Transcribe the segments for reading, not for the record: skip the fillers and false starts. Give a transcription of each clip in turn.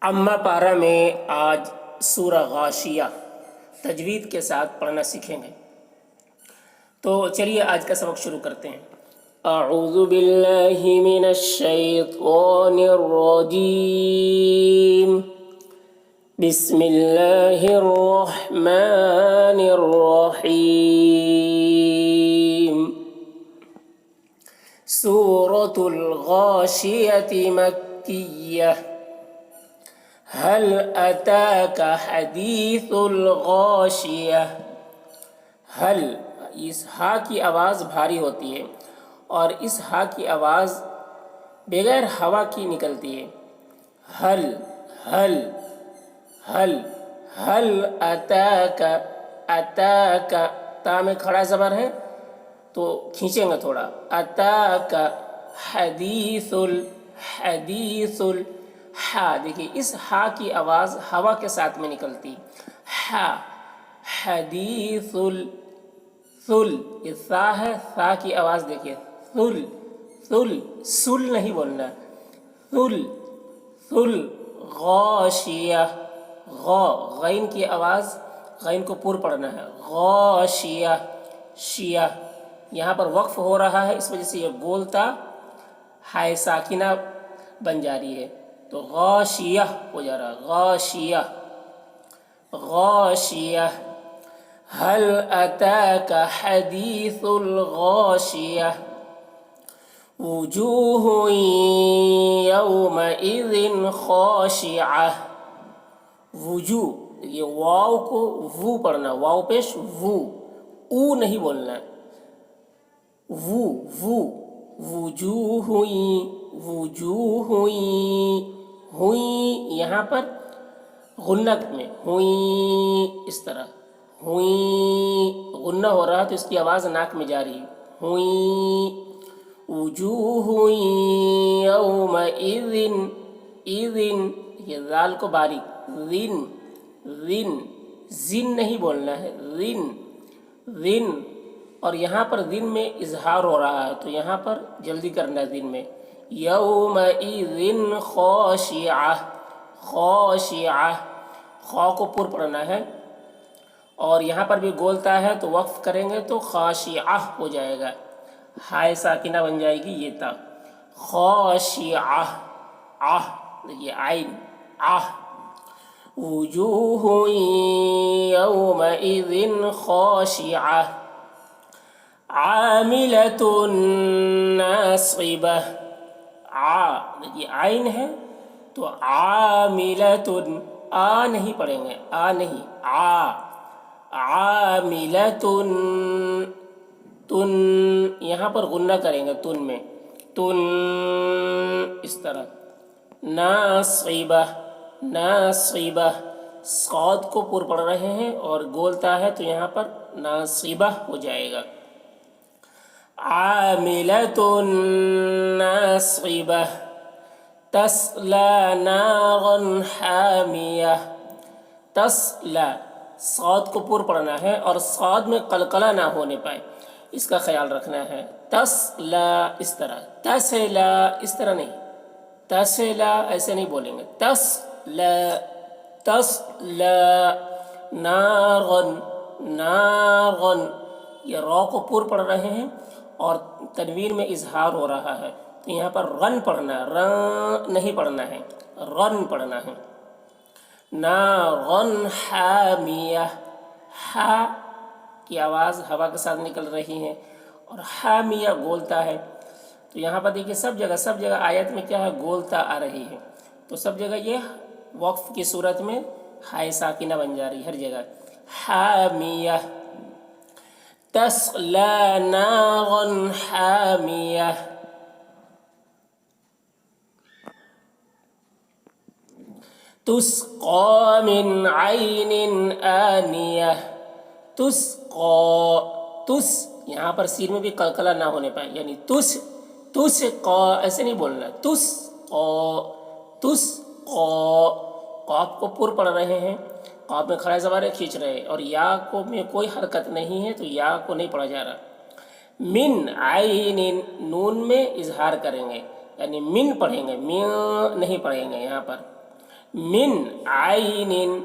अम्मा पारा में आज सूरह गाशिया तजवीद के साथ पढ़ना सीखेंगे। तो चलिए आज का सबक शुरू करते हैं। अऊज़ु बिल्लाहि मिनश शैतानिर रजीम। बिस्मिल्लाहिर रहमानिर रहीम। सूरतुल गाशियति मक्किय्यह। हल अताका हदीसुल गाशिया। हल, इस हा की आवाज़ भारी होती है और इस हा की आवाज़ बगैर हवा की निकलती है। हल हल हल हल अताका। अताका ता में खड़ा ज़बर है तो खींचेंगे थोड़ा। अताका हदीसुल। हदीसुल हा, देखिए इस हा की आवाज़ हवा के साथ में निकलती। हा हदीसुल। सुल, ये सा है, सा की आवाज़ देखिए सुल। सुल सुल नहीं बोलना। सुल सुल गाशिया। गैन की आवाज़, गैन को पूर्ण पढ़ना है। गाशिया शिया। यहाँ पर वक्फ हो रहा है, इस वजह से ये गोलता हाय साकिना बन जा रही है, तो गाशिया हो जा रहा। गाशिया गाशिया। हल अताका हदीसुल गाशिया। वुजूहु यौमइज़िन खाशिआ। वुजू, ये वाव को वू पढ़ना, वाव पेश वू, ऊ नहीं बोलना। वू वू। वुजूहुई। वुजूहुई। हुई यहाँ पर गुन्नत में हुई, इस तरह हुई गुन्ना हो रहा है तो इसकी आवाज़ नाक में जा रही है। हुई। वुजूहुई यौमइज़िन। इज़िन, ये जाल को बारीक, जिन जिन जिन नहीं बोलना है, जिन जिन। और यहाँ पर दिन में इजहार हो रहा है तो यहाँ पर जल्दी करना है दिन में। यौमइज़िन खाशिआ। खाशिआ, खा को पूर्ण पढ़ना है और यहाँ पर भी गोलता है तो वक्फ करेंगे तो खाशिआ हो जाएगा, हाय साकिना बन जाएगी ये ता। खाशिआ। आह, देखिए आइन आह। वुजूहु यौमइज़िन खाशिआ। आमिलतुन नासिबह। आ, देखिए आइन है तो आमिलतुन, आ नहीं पढ़ेंगे, आ नहीं, आ। आमिलतुन। तुन, यहाँ पर गुन्ना करेंगे तुन में, तुन, इस तरह। नासिबह। नासिबह, सौद को पूर्ण पढ़ रहे हैं और गोलता है तो यहाँ पर नासिबह हो जाएगा। आमिलतुन नासिबह। तस्ला नारन हामिया। तस्ला, सौद को पूर्ण पढ़ना है और सौद में कलकला ना होने पाए, इसका ख्याल रखना है। तस्ला, इस तरह। तसला, इस तरह नहीं, तसला ऐसे नहीं बोलेंगे। तस्ला तस्ला। नारन। नारन, ये रॉ को पूर्ण पढ़ रहे हैं और तनवीर में इजहार हो रहा है तो यहाँ पर रन पढ़ना है, रन नहीं पढ़ना है, रन पढ़ना है। नारन हामिया। हा की आवाज़ हवा के साथ निकल रही है और हामिया गोलता है तो यहाँ पर देखिए सब जगह आयत में क्या है, गोलता आ रही है तो सब जगह ये वक्फ की सूरत में हाय साकिना बन जा रही हर जगह। हामिया। तस्ला नारन हामिया। तुस्क़ा मिन आइनिन आनिया। तुस्क़ा, तुस, यहाँ पर सीन में भी कलकला ना होने पाए, यानी तुस तुस्क़ा ऐसे नहीं बोलना। तुस्क़ा तुस्क़ा। क़ाफ को पूर्ण पढ़ रहे हैं, क़ाफ में खड़ा ज़बान खींच रहे हैं और या को में कोई हरकत नहीं है तो या को नहीं पढ़ा जा रहा। मिन आइनिन, नून में इजहार करेंगे यानी मिन पढ़ेंगे, मिन नहीं पढ़ेंगे यहाँ पर। मिन आइनिन,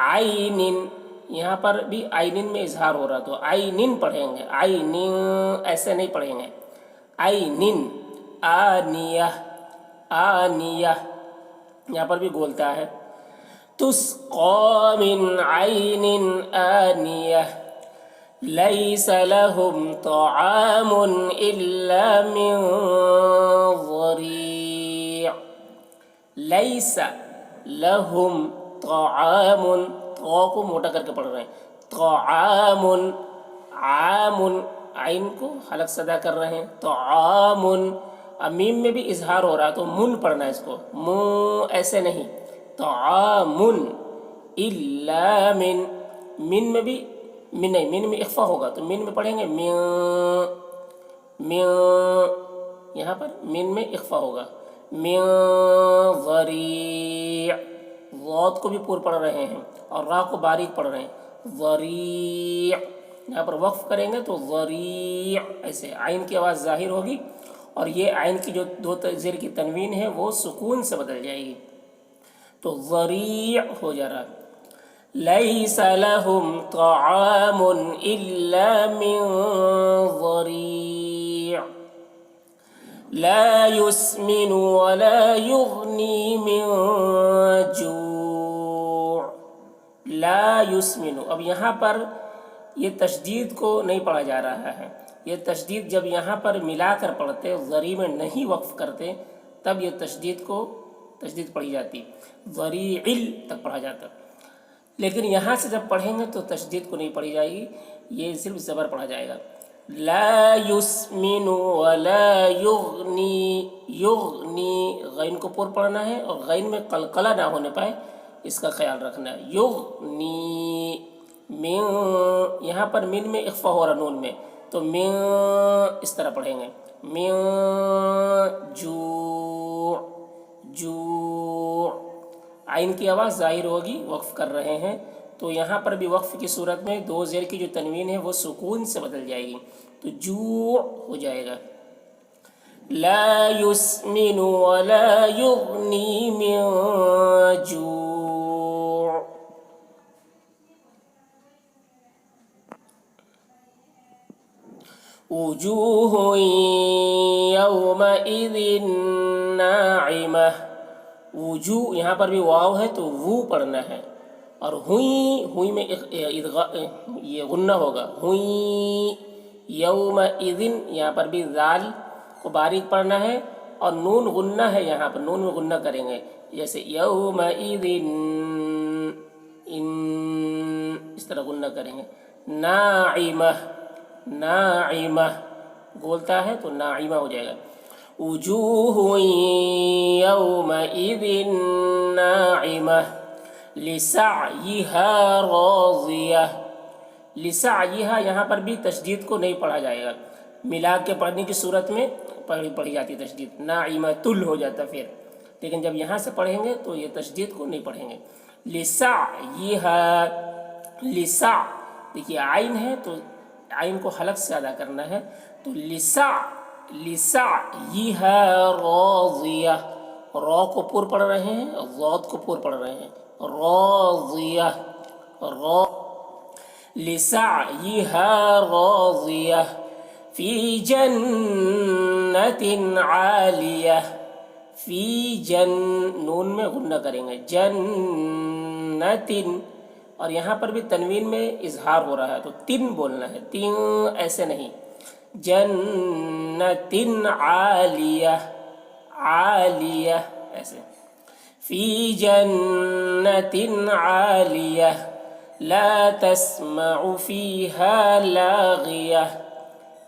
आइनिन, यहाँ पर भी आइनिन में इजहार हो रहा, तो आइनिन पढ़ेंगे, आइनिन ऐसे नहीं पढ़ेंगे, आइनिन। आनिया, आनिया, यहाँ पर भी बोलता है तुस्क़ा मिन आइनिन आनिया लैस लहुम तआमुन इल्ला मिन ज़री'। लैसा लहुम तआमुन, तो को मोटा करके पढ़ रहे हैं, तआमुन, आमुन, आइन को हलक सदा कर रहे हैं, तआमुन। अब मीम में भी इजहार हो रहा है तो मुन पढ़ना है इसको, मु ऐसे नहीं, तआमुन इल्ला मिन, मिन में भी मिन नहीं, मिन में इख्फा होगा तो मिन में पढ़ेंगे मिन, मिन, यहाँ पर मिन में इख्फा होगा, मिन ज़री', ज़ाद को भी पूर पढ़ रहे हैं और रा को बारीक पढ़ रहे हैं, ज़री'। यहाँ पर वक्फ करेंगे तो ज़री' ऐसे आइन की आवाज़ ज़ाहिर होगी और ये आइन की जो दो ज़ेर की तनवीन है वो सुकून से बदल जाएगी, तो ज़री' हो जा रहा। लैस लहुम तआमुन इल्ला मिन ज़री' ला युस्मिनु वला युग़नी मिन जू', ला युस्मिनु। अब यहाँ पर ये तशदीद को नहीं पढ़ा जा रहा है, ये तशदीद जब यहाँ पर मिलाकर पढ़ते, ज़री में नहीं वक्फ करते, तब ये तशदीद पढ़ी जाती, ज़रीइल तक पढ़ा जाता। लेकिन यहाँ से जब पढ़ेंगे तो तशदीद को नहीं पढ़ी जाएगी, ये सिर्फ ज़बर पढ़ा जाएगा। ला युस्मिनु वला युग़नी, युग़नी गैन को पूर पढ़ना है और गैन में कलकला ना होने पाए इसका ख्याल रखना है। युग़नी मिन, यहाँ पर मिन में इख्फा हो रहा नून में, तो मिन इस तरह पढ़ेंगे, मिन जू', जू', आइन की आवाज़ ज़ाहिर होगी, वक्फ कर रहे हैं तो यहाँ पर भी वक्फ की सूरत में दो ज़ेर की जो तनवीन है वो सुकून से बदल जाएगी, तो जू' हो जाएगा। ला युस्मिनु वला युग़नी मिन जू'। वुजूहुन यौमइज़िन नाइमह, वुजू यहाँ पर भी वाव है तो वू पढ़ना है और हुई, हुई में ये गुन्ना होगा, हुई। यौमइज़िन यहाँ पर भी ज़ाल को बारीक पढ़ना है और नून गुन्ना है, यहाँ पर नून में गुन्ना करेंगे, जैसे यौमइज़िन, इन इस तरह गुन्ना करेंगे। नाइमह, नाइमह बोलता है तो नाइमा हो जाएगा। वुजूहुन यौमइज़िन नाइमह लिसअयिहा राज़ियह, लिसअयिहा यहाँ पर भी तशदीद को नहीं पढ़ा जाएगा, मिला के पढ़ने की सूरत में पढ़ी जाती है तशदीद, नाइमतुल हो जाता फिर, लेकिन जब यहाँ से पढ़ेंगे तो ये तशदीद को नहीं पढ़ेंगे। लिसअयिहा, लिसा, देखिए आइन है तो आइन को हलक से अदा करना है, तो लिसअयिहा राज़ियह, रॉ को पूर पढ़ रहे हैं और ज़ाद को पूर पढ़ रहे हैं, राज़ियह, रॉ। लिसअयिहा राज़ियह फ़ी जन्नतिन आलियह, फ़ी जन, नून में गुन्ना करेंगे, जन्नतिन, और यहाँ पर भी तनवीन में इजहार हो रहा है तो तिन बोलना है, तिन ऐसे नहीं, जन्नतिन आलियह, आलियह ऐसे। फ़ी जन्नतिन आलियह ला तस्मउ फ़ीहा लाग़ियह,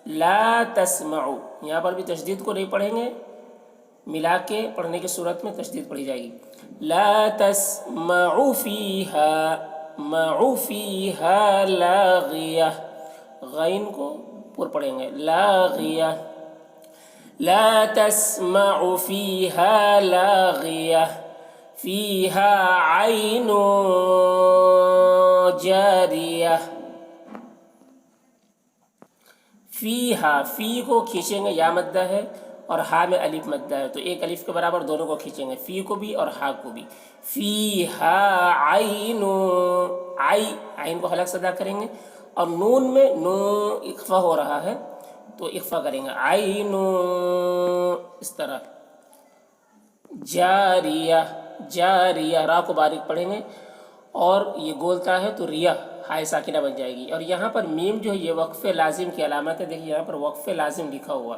ला तस्मउ, यहाँ पर भी तशदीद को नहीं पढ़ेंगे, मिला के पढ़ने की सूरत में तशदीद पढ़ी जाएगी। ला तस्मउ फ़ीहा, मउ फ़ीहा लाग़ियह, गैन को पूर पढ़ेंगे, लाग़ियह, ला तस्मउ फ़ीहा लाग़ियह फ़ीहा ऐनुन जारियह, फ़ीहा, फ़ी को खींचेंगे, या मद्दा है اور ہا میں الف مدہ ہے تو ایک الف کے برابر دونوں کو کھینچیں گے، فی کو بھی اور ہا کو بھی. فی ہا عین، عین کو حلق سے ادا کریں گے، اور نون میں نو اخفا ہو رہا ہے تو اخفا کریں گے، عین اس طرح. جاریہ، جاریہ را کو باریک پڑھیں گے اور یہ گولتا ہے تو ریا ہائے ساکنہ بن جائے گی. اور یہاں پر میم جو ہے یہ وقف لازم کی علامت ہے. دیکھیے یہاں پر وقف لازم لکھا ہوا،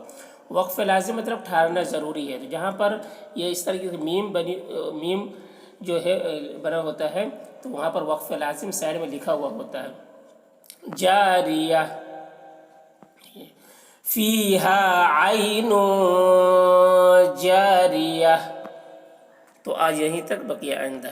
وقف لازم مطلب ٹھہرنا ضروری ہے. تو جہاں پر یہ اس طریقے سے میم جو ہے بنا ہوتا ہے تو وہاں پر وقف لازم سائڈ میں لکھا ہوا ہوتا ہے. جاریہ، فیہا عین جاریہ. تو آج یہیں تک، بقیہ آئندہ.